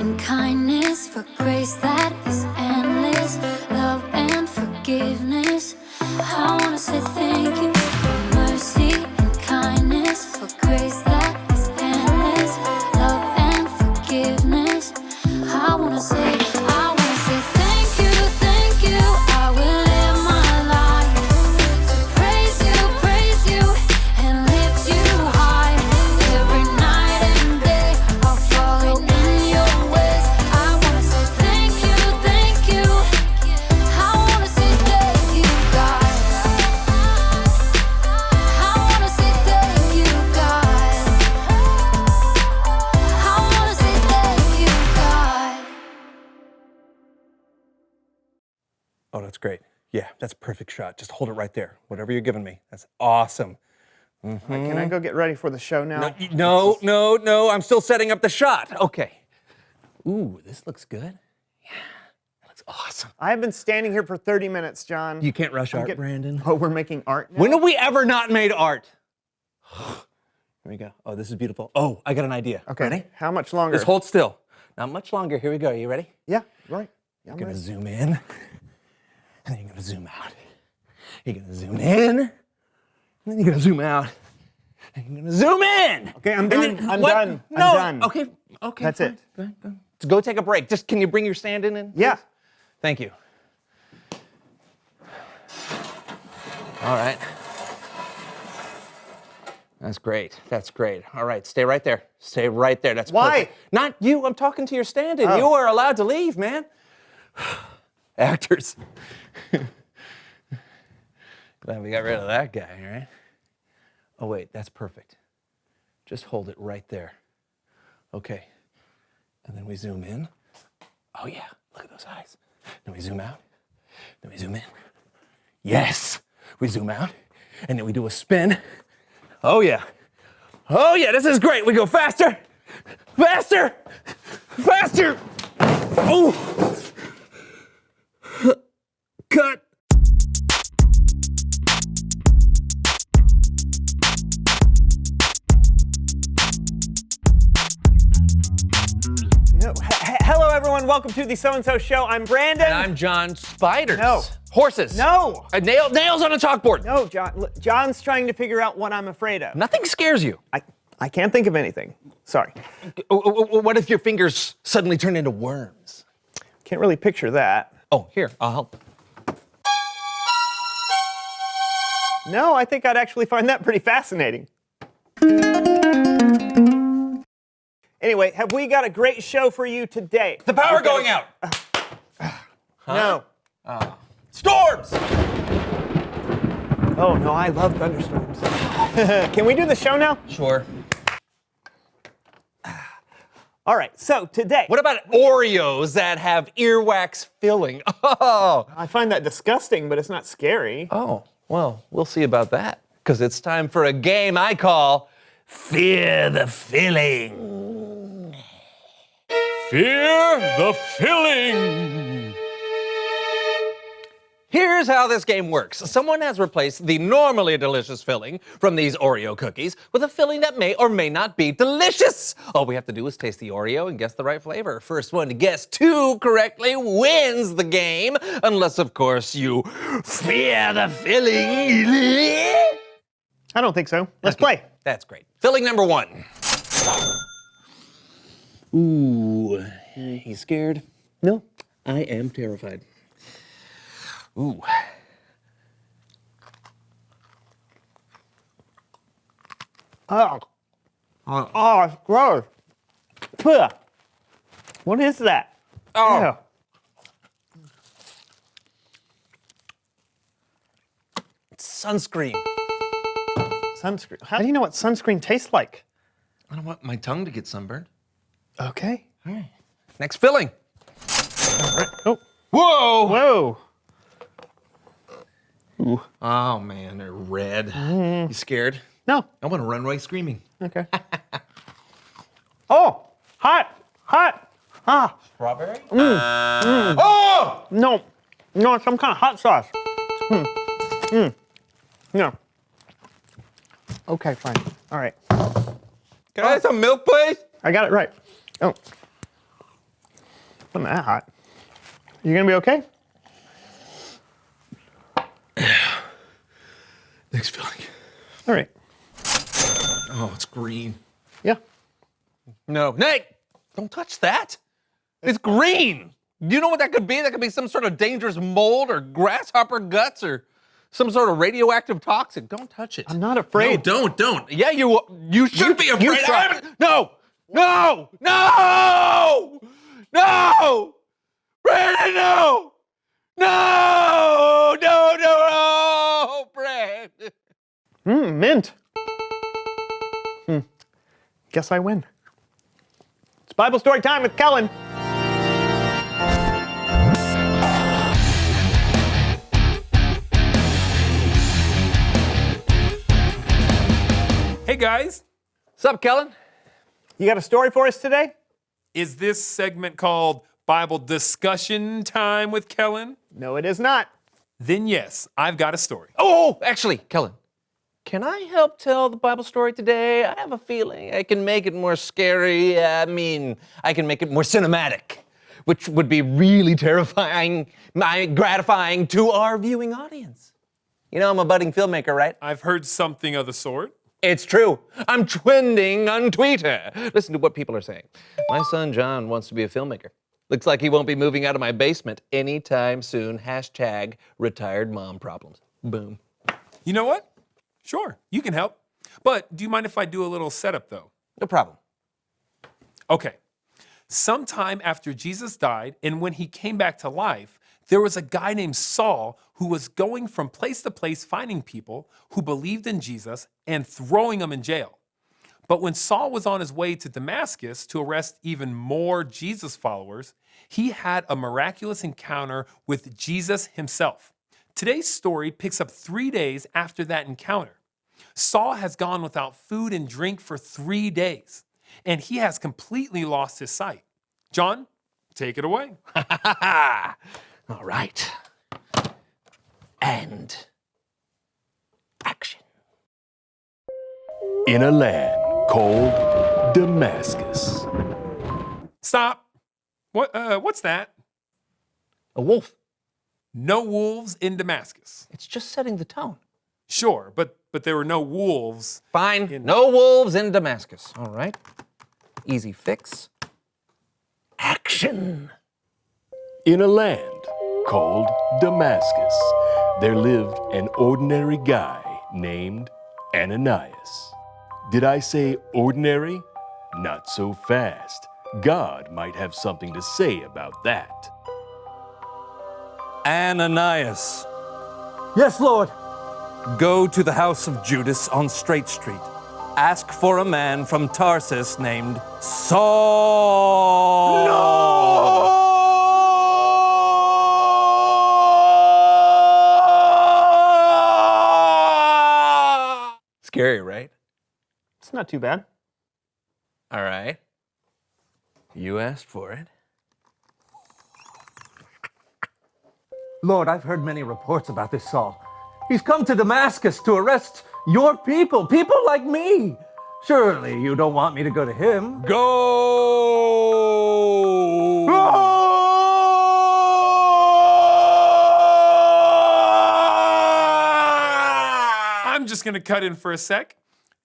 and kindness, for grace that is endless, love and forgiveness. I wanna say thank you for mercy and kindness, for grace that is endless, love and forgiveness. I wanna say thank you, thank you. I will live my life to praise you and lift you high. Every night and day I'll follow in your ways. I wanna say thank you, thank you. I wanna say thank you, God. I wanna say thank you, God. I wanna say thank you, God. Oh, that's great. Yeah, that's a perfect shot. Just hold it right there. Whatever you're giving me. That's awesome. Can I go get ready for the show now? No. I'm still setting up the shot. Okay. Ooh, this looks good. Yeah, that looks awesome. I have been standing here for 30 minutes, John. You can't rush art, Brandon. Oh, we're making art now? When have we ever not made art? Here we go. Oh, this is beautiful. Oh, I got an idea. Okay. Ready? How much longer? Just hold still. Not much longer. Here we go. You ready? Yeah, right. Yeah, You're going to zoom in, and then you're going to zoom out. You're going to zoom in, and then you're going to zoom out. And you're going to zoom in. Okay, I'm done. I'm what? done. No. I'm done. Okay. That's fine. it. Go. Go take a break. Just, can you bring your stand-in in? Yeah. Please? Thank you. All right. That's great. That's great. All right, stay right there. Stay right there. That's Why? perfect. Not you. I'm talking to your stand-in. Oh. You are allowed to leave, man. Actors. Glad we got rid of that guy, right? Oh, wait, that's perfect. Just hold it right there. Okay. And then we zoom in. Oh, yeah, look at those eyes. Then we zoom out. Then we zoom in. Yes! We zoom out. And then we do a spin. Oh, yeah. Oh, yeah, this is great. We go faster. Faster. Faster. Oh. Cut. No. Hello, everyone. Welcome to the So-and-So Show. I'm Brandon. And I'm John. Spiders. No. Horses. No. Nails on a chalkboard. No, John. Look, John's trying to figure out what I'm afraid of. Nothing scares you. I can't think of anything. Sorry. What if your fingers suddenly turn into worms? Can't really picture that. Oh, here, I'll help. No, I think I'd actually find that pretty fascinating. Anyway, have we got a great show for you today? The power going out. No. Storms. Oh, no, I love thunderstorms. Can we do the show now? Sure. All right, so today. What about Oreos that have earwax filling? Oh. I find that disgusting, but it's not scary. Oh, well, we'll see about that. Because it's time for a game I call Fear the Filling. Fear the Filling. Here's how this game works. Someone has replaced the normally delicious filling from these Oreo cookies with a filling that may or may not be delicious. All we have to do is taste the Oreo and guess the right flavor. First one to guess two correctly wins the game, unless, of course, you fear the filling. I don't think so. Let's play. That's great. Filling number one. Ooh, you scared? No. I am terrified. Ooh. Oh, it's gross. Ugh. What is that? Oh. Ew. Sunscreen. Sunscreen. How do you know what sunscreen tastes like? I don't want my tongue to get sunburned. Okay. All right. Next filling. All right. Oh. Whoa! Whoa. Ooh. Oh man, they're red. You scared? No. I want to run away screaming. Okay. Oh, hot. Ah. Strawberry? Oh! No, it's some kind of hot sauce. No. Okay, fine. All right. Can I have some milk, please? I got it right. Oh. Wasn't that hot. You gonna be okay? Thanks, feeling. All right. Oh, it's green. Yeah. No, Nate, don't touch that. It's green. Do you know what that could be? That could be some sort of dangerous mold or grasshopper guts or some sort of radioactive toxin. Don't touch it. I'm not afraid. No, don't. Yeah, you should be afraid. you try. No. Brandon, no. No, Brandon. Mint. Guess I win. It's Bible story time with Kellen. Hey guys, What's up, Kellen? You got a story for us today? is this segment called Bible Discussion Time with Kellen? No, it is not. Then yes, I've got a story. Oh, actually, Kellen, can I help tell the Bible story today? I have a feeling I can make it more scary. I can make it more cinematic, which would be really terrifying, gratifying to our viewing audience. You know, I'm a budding filmmaker, right? I've heard something of the sort. It's true. I'm trending on Twitter. Listen to what people are saying. My son John wants to be a filmmaker. Looks like he won't be moving out of my basement anytime soon. Hashtag retired mom problems. Boom. You know what? Sure, you can help. But do you mind if I do a little setup though? No problem. Okay. Sometime after Jesus died and when he came back to life, there was a guy named Saul who was going from place to place finding people who believed in Jesus and throwing them in jail. But when Saul was on his way to Damascus to arrest even more Jesus followers, he had a miraculous encounter with Jesus himself. Today's story picks up 3 days after that encounter. Saul has gone without food and drink for 3 days, and he has completely lost his sight. John, take it away. All right. And action. In a land called Damascus. Stop. What's that? A wolf. No wolves in Damascus. It's just setting the tone. Sure, but there were no wolves. Fine. No wolves in Damascus. All right. Easy fix. Action. In a land called Damascus, there lived an ordinary guy named Ananias. Did I say ordinary? Not so fast. God might have something to say about that. Ananias, Yes, Lord. go to the house of Judas on Straight Street. Ask for a man from Tarsus named Saul. Scary, right? It's not too bad. All right. You asked for it. Lord, I've heard many reports about this Saul. He's come to Damascus to arrest your people like me. Surely you don't want me to go to him. Go! I'm just going to cut in for a sec.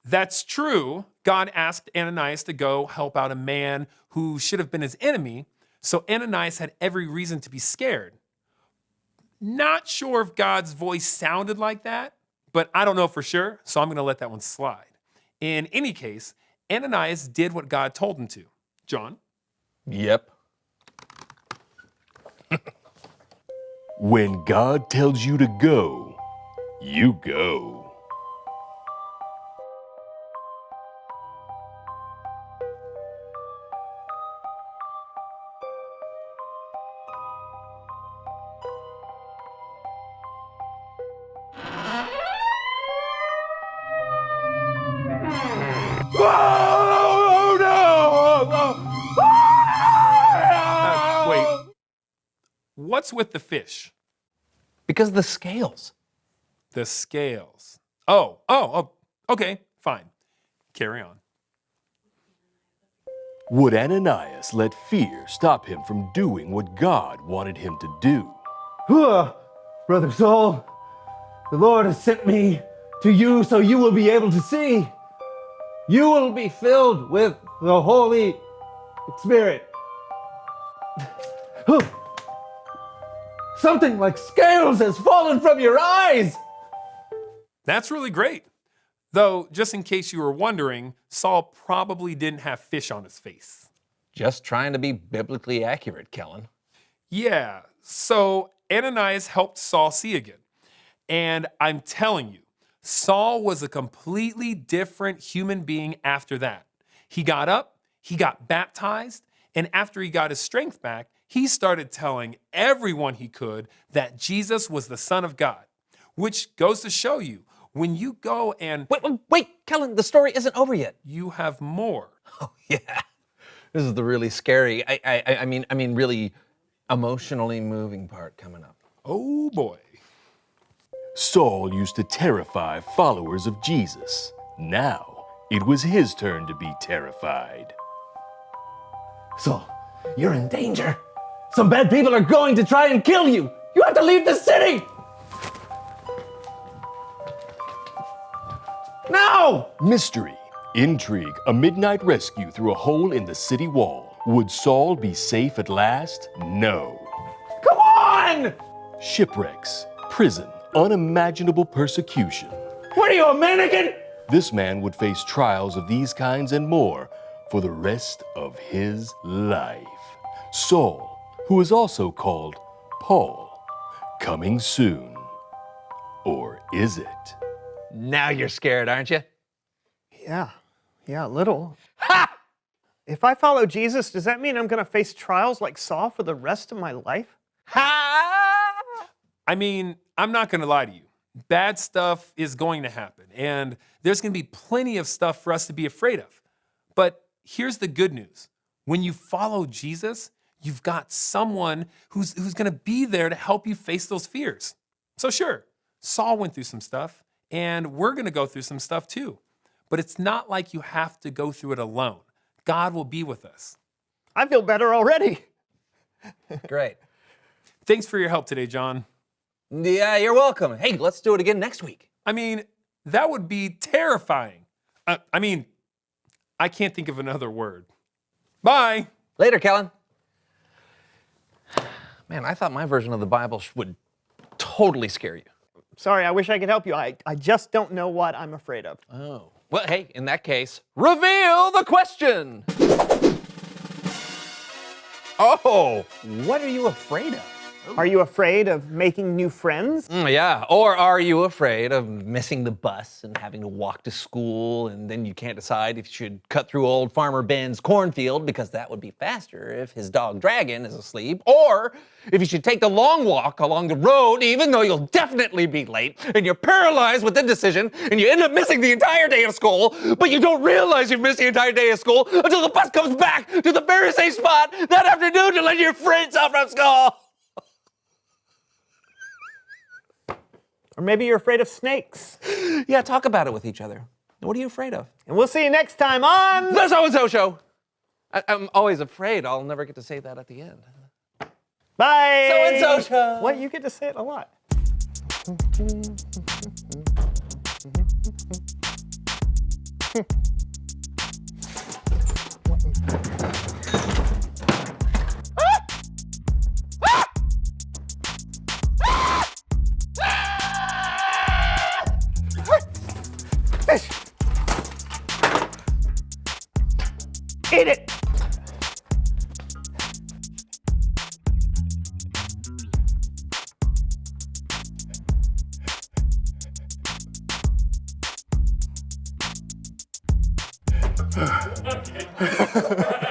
That's true. God asked Ananias to go help out a man who should have been his enemy, so Ananias had every reason to be scared. Not sure if God's voice sounded like that, but I don't know for sure, so I'm going to let that one slide. In any case, Ananias did what God told him to. John? Yep. When God tells you to go, you go. Wait. What's with the fish? Because of the scales. The scales. Oh, okay, fine. Carry on. Would Ananias let fear stop him from doing what God wanted him to do? Brother Saul, the Lord has sent me to you so you will be able to see. You will be filled with the Holy Spirit. Something like scales has fallen from your eyes. That's really great. Though, just in case you were wondering, Saul probably didn't have fish on his face. Just trying to be biblically accurate, Kellen. Yeah, so Ananias helped Saul see again. And I'm telling you, Saul was a completely different human being after that. He got up, he got baptized, and after he got his strength back, he started telling everyone he could that Jesus was the Son of God, which goes to show you, when you go and Wait, Kellen, the story isn't over yet. you have more. Oh, yeah. This is the really scary, I mean, really emotionally moving part coming up. Oh boy. Saul used to terrify followers of Jesus. Now, it was his turn to be terrified. Saul, you're in danger. Some bad people are going to try and kill you. You have to leave the city. Now! Mystery, intrigue, a midnight rescue through a hole in the city wall. Would Saul be safe at last? No. Come on! Shipwrecks, prison, unimaginable persecution. What are you, a mannequin? This man would face trials of these kinds and more for the rest of his life. Saul, who is also called Paul, coming soon. Or is it? Now you're scared, aren't you? Yeah, a little. Ha! If I follow Jesus, does that mean I'm going to face trials like Saul for the rest of my life? I mean, I'm not going to lie to you. Bad stuff is going to happen, and there's going to be plenty of stuff for us to be afraid of. But here's the good news. When you follow Jesus, you've got someone who's going to be there to help you face those fears. So sure, Saul went through some stuff, and we're going to go through some stuff too. But it's not like you have to go through it alone. God will be with us. I feel better already. Great. Thanks for your help today, John. Yeah, you're welcome. Hey, let's do it again next week. I mean, that would be terrifying. I can't think of another word. Bye. Later, Kellen. Man, I thought my version of the Bible would totally scare you. Sorry, I wish I could help you. I just don't know what I'm afraid of. Oh. Well, hey, in that case, reveal the question. Oh, what are you afraid of? Are you afraid of making new friends? Yeah, or are you afraid of missing the bus and having to walk to school, and then you can't decide if you should cut through old Farmer Ben's cornfield because that would be faster if his dog Dragon is asleep, or if you should take the long walk along the road even though you'll definitely be late, and you're paralyzed with indecision, and you end up missing the entire day of school, but you don't realize you've missed the entire day of school until the bus comes back to the very same spot that afternoon to let your friends out from school. Or maybe you're afraid of snakes. Yeah, talk about it with each other. What are you afraid of? And we'll see you next time on The So-and-So Show. I'm always afraid I'll never get to say that at the end. Bye. So-and-So Show. What? You get to say it a lot. Fish. Eat it. Okay.